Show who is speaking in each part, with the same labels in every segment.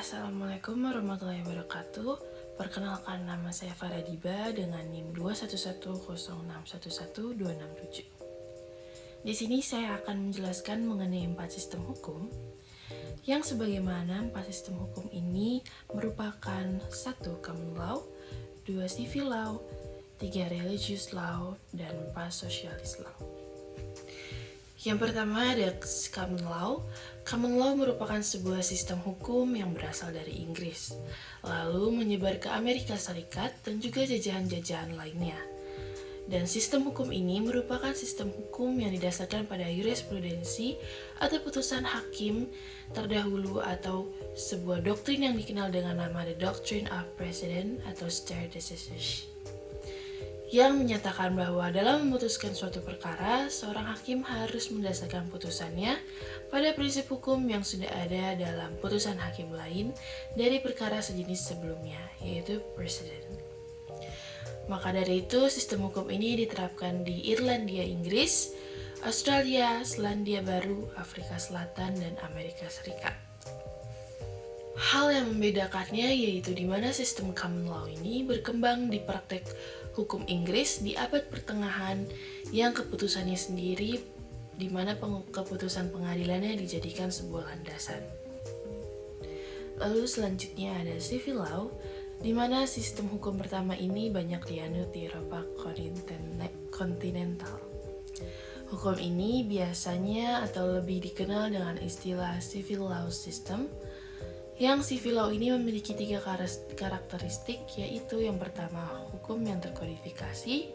Speaker 1: Assalamualaikum warahmatullahi wabarakatuh. Perkenalkan, nama saya Farah Diba dengan NIM 21106112667. Di sini saya akan menjelaskan mengenai 4 sistem hukum yang sebagaimana 4 sistem hukum ini merupakan 1. Common law, 2. civil law, 3. religious law, dan 4. socialist law. Yang pertama ada common law. Common law merupakan sebuah sistem hukum yang berasal dari Inggris, lalu menyebar ke Amerika Serikat dan juga jajahan-jajahan lainnya. Dan sistem hukum ini merupakan sistem hukum yang didasarkan pada jurisprudensi atau putusan hakim terdahulu atau sebuah doktrin yang dikenal dengan nama The Doctrine of Precedent atau stare decisis, yang menyatakan bahwa dalam memutuskan suatu perkara, seorang hakim harus mendasarkan putusannya pada prinsip hukum yang sudah ada dalam putusan hakim lain dari perkara sejenis sebelumnya, yaitu precedent. Maka dari itu, sistem hukum ini diterapkan di Irlandia, Inggris, Australia, Selandia Baru, Afrika Selatan, dan Amerika Serikat. Hal yang membedakannya yaitu di mana sistem common law ini berkembang di praktek hukum Inggris di abad pertengahan yang keputusannya sendiri di mana keputusan pengadilannya dijadikan sebuah landasan. Lalu selanjutnya ada civil law, di mana sistem hukum pertama ini banyak dianut di Eropa kontinental. Hukum ini biasanya atau lebih dikenal dengan istilah civil law system, yang civil law ini memiliki 3 karakteristik, yaitu yang pertama, hukum yang terkodifikasi,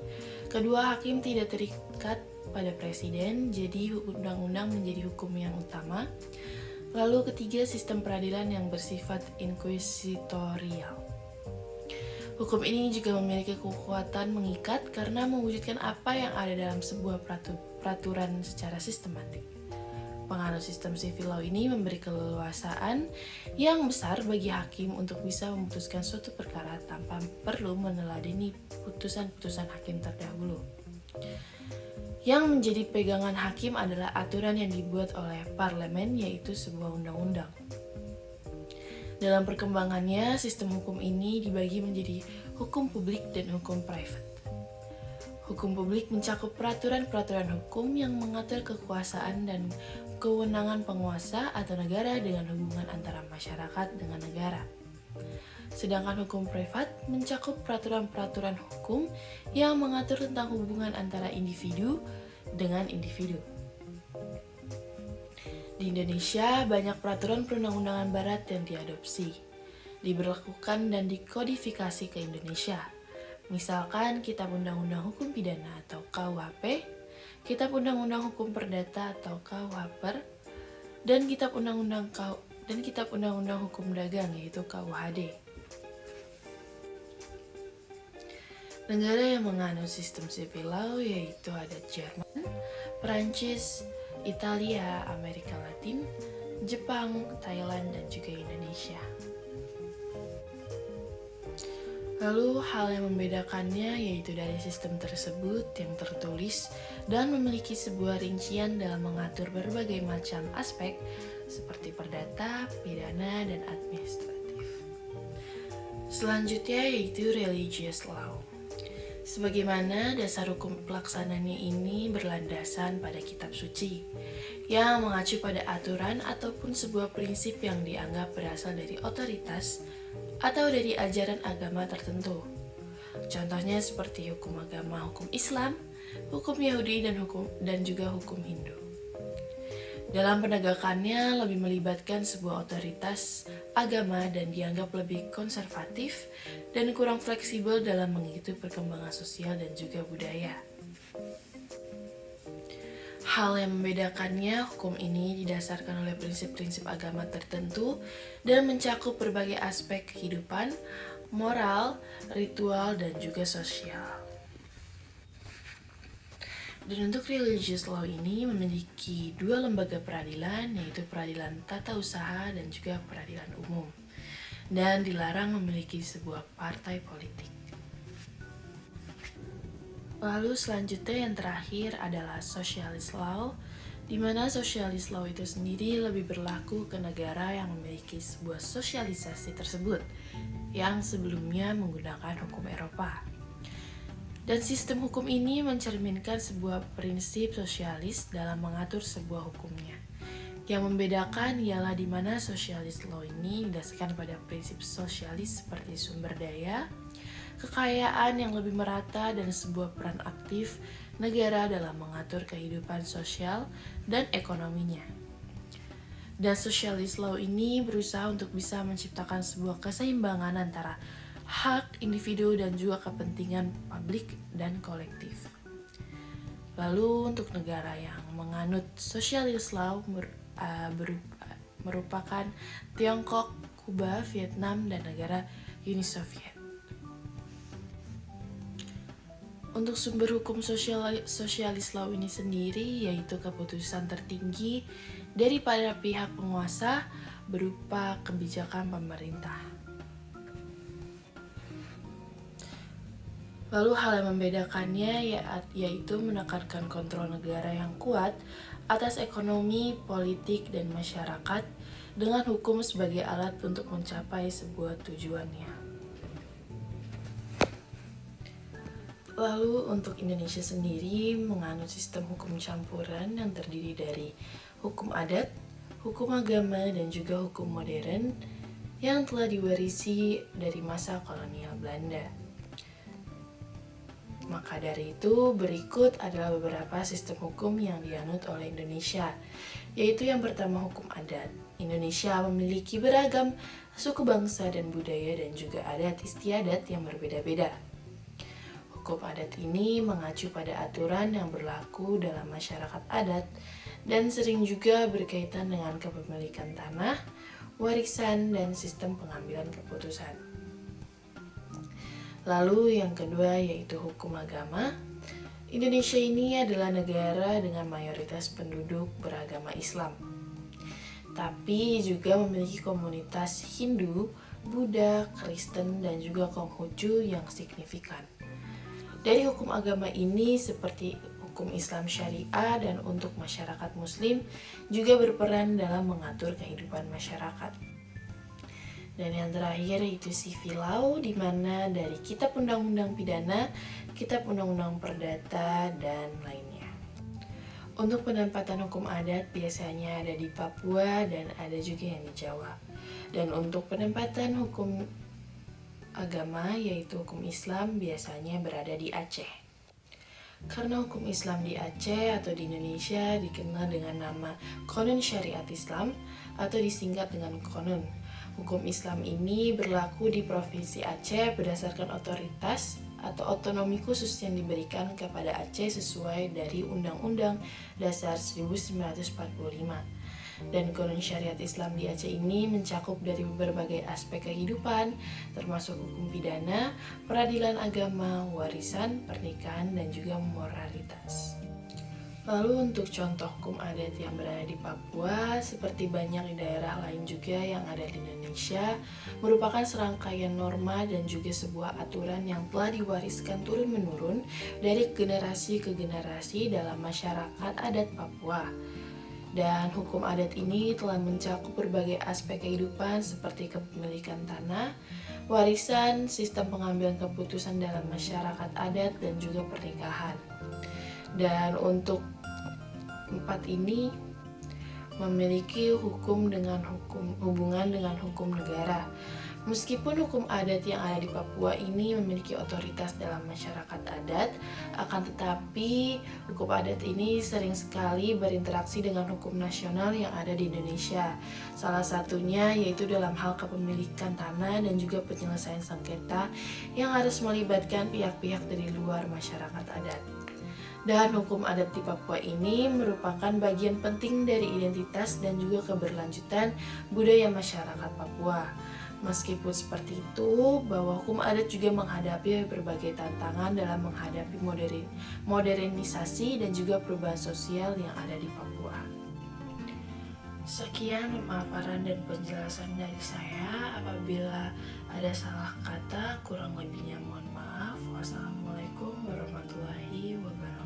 Speaker 1: kedua, hakim tidak terikat pada presiden, jadi undang-undang menjadi hukum yang utama, lalu ketiga, sistem peradilan yang bersifat inkuisitorial. Hukum ini juga memiliki kekuatan mengikat karena mewujudkan apa yang ada dalam sebuah peraturan secara sistematik. Penganut sistem civil law ini memberi keleluasaan yang besar bagi hakim untuk bisa memutuskan suatu perkara tanpa perlu meneladani putusan-putusan hakim terdahulu. Yang menjadi pegangan hakim adalah aturan yang dibuat oleh parlemen, yaitu sebuah undang-undang. Dalam perkembangannya, sistem hukum ini dibagi menjadi hukum publik dan hukum private. Hukum publik mencakup peraturan-peraturan hukum yang mengatur kekuasaan dan kewenangan penguasa atau negara dengan hubungan antara masyarakat dengan negara. Sedangkan hukum privat mencakup peraturan-peraturan hukum yang mengatur tentang hubungan antara individu dengan individu. Di Indonesia, banyak peraturan perundang-undangan barat yang diadopsi, diberlakukan dan dikodifikasi ke Indonesia. Misalkan Kitab Undang-Undang Hukum Pidana atau KUHP, Kitab Undang-Undang Hukum Perdata atau KUHPER, dan Kitab Undang-Undang Hukum Dagang yaitu KUHD. Negara yang menganut sistem civil law yaitu ada Jerman, Perancis, Italia, Amerika Latin, Jepang, Thailand, dan juga Indonesia. Lalu hal yang membedakannya yaitu dari sistem tersebut yang tertulis dan memiliki sebuah rincian dalam mengatur berbagai macam aspek seperti perdata, pidana, dan administratif. Selanjutnya yaitu religious law. Sebagaimana dasar hukum pelaksananya ini berlandasan pada kitab suci yang mengacu pada aturan ataupun sebuah prinsip yang dianggap berasal dari otoritas atau dari ajaran agama tertentu. Contohnya seperti hukum agama hukum Islam, hukum Yahudi, dan juga hukum Hindu. Dalam penegakannya lebih melibatkan sebuah otoritas agama dan dianggap lebih konservatif dan kurang fleksibel dalam mengikuti perkembangan sosial dan juga budaya. Hal yang membedakannya, hukum ini didasarkan oleh prinsip-prinsip agama tertentu dan mencakup berbagai aspek kehidupan, moral, ritual, dan juga sosial. Dan untuk religious law ini memiliki 2 lembaga peradilan, yaitu peradilan tata usaha dan juga peradilan umum, dan dilarang memiliki sebuah partai politik. Lalu selanjutnya yang terakhir adalah socialist law, di mana sosialis law itu sendiri lebih berlaku ke negara yang memiliki sebuah sosialisasi tersebut, yang sebelumnya menggunakan hukum Eropa. Dan sistem hukum ini mencerminkan sebuah prinsip sosialis dalam mengatur sebuah hukumnya. Yang membedakan ialah di mana sosialis law ini didasarkan pada prinsip sosialis seperti sumber daya, kekayaan yang lebih merata, dan sebuah peran aktif negara dalam mengatur kehidupan sosial dan ekonominya. Dan sosialis law ini berusaha untuk bisa menciptakan sebuah keseimbangan antara hak individu dan juga kepentingan publik dan kolektif. Lalu untuk negara yang menganut sosialis law merupakan Tiongkok, Kuba, Vietnam, dan negara Uni Soviet. Untuk sumber hukum sosialis law ini sendiri yaitu keputusan tertinggi daripada pihak penguasa berupa kebijakan pemerintah. Lalu hal yang membedakannya yaitu menekankan kontrol negara yang kuat atas ekonomi, politik, dan masyarakat dengan hukum sebagai alat untuk mencapai sebuah tujuannya. Lalu untuk Indonesia sendiri menganut sistem hukum campuran yang terdiri dari hukum adat, hukum agama, dan juga hukum modern yang telah diwarisi dari masa kolonial Belanda. Maka dari itu berikut adalah beberapa sistem hukum yang dianut oleh Indonesia, yaitu yang pertama hukum adat. Indonesia memiliki beragam suku bangsa dan budaya dan juga adat istiadat yang berbeda-beda. Hukum adat ini mengacu pada aturan yang berlaku dalam masyarakat adat dan sering juga berkaitan dengan kepemilikan tanah, warisan, dan sistem pengambilan keputusan. Lalu yang kedua yaitu hukum agama. Indonesia ini adalah negara dengan mayoritas penduduk beragama Islam, tapi juga memiliki komunitas Hindu, Buddha, Kristen, dan juga Konghucu yang signifikan. Dari hukum agama ini seperti hukum Islam Syariah dan untuk masyarakat Muslim juga berperan dalam mengatur kehidupan masyarakat. Dan yang terakhir yaitu civil law, di mana dari kitab undang-undang pidana, kitab undang-undang perdata, dan lainnya. Untuk penempatan hukum adat biasanya ada di Papua dan ada juga yang di Jawa. Dan untuk penempatan hukum agama yaitu hukum Islam biasanya berada di Aceh. Karena hukum Islam di Aceh atau di Indonesia dikenal dengan nama Qonun Syariat Islam atau disingkat dengan Qonun. Hukum Islam ini berlaku di Provinsi Aceh berdasarkan otoritas atau otonomi khusus yang diberikan kepada Aceh sesuai dari Undang-Undang Dasar 1945. Dan Qonun Syariat Islam di Aceh ini mencakup dari berbagai aspek kehidupan, termasuk hukum pidana, peradilan agama, warisan, pernikahan, dan juga moralitas. Lalu untuk contoh hukum adat yang berada di Papua, seperti banyak di daerah lain juga yang ada di Indonesia, merupakan serangkaian norma dan juga sebuah aturan yang telah diwariskan turun-menurun dari generasi ke generasi dalam masyarakat adat Papua. Dan hukum adat ini telah mencakup berbagai aspek kehidupan seperti kepemilikan tanah, warisan, sistem pengambilan keputusan dalam masyarakat adat, dan juga pernikahan. Dan untuk 4 ini memiliki hubungan dengan hukum negara. Meskipun hukum adat yang ada di Papua ini memiliki otoritas dalam masyarakat adat, akan tetapi hukum adat ini sering sekali berinteraksi dengan hukum nasional yang ada di Indonesia. Salah satunya yaitu dalam hal kepemilikan tanah dan juga penyelesaian sengketa yang harus melibatkan pihak-pihak dari luar masyarakat adat. Dan hukum adat di Papua ini merupakan bagian penting dari identitas dan juga keberlanjutan budaya masyarakat Papua. Meskipun seperti itu, bahwa hukum adat juga menghadapi berbagai tantangan dalam menghadapi modernisasi dan juga perubahan sosial yang ada di Papua. Sekian pemaparan dan penjelasan dari saya. Apabila ada salah kata, kurang lebihnya mohon maaf. Wassalamualaikum warahmatullahi wabarakatuh.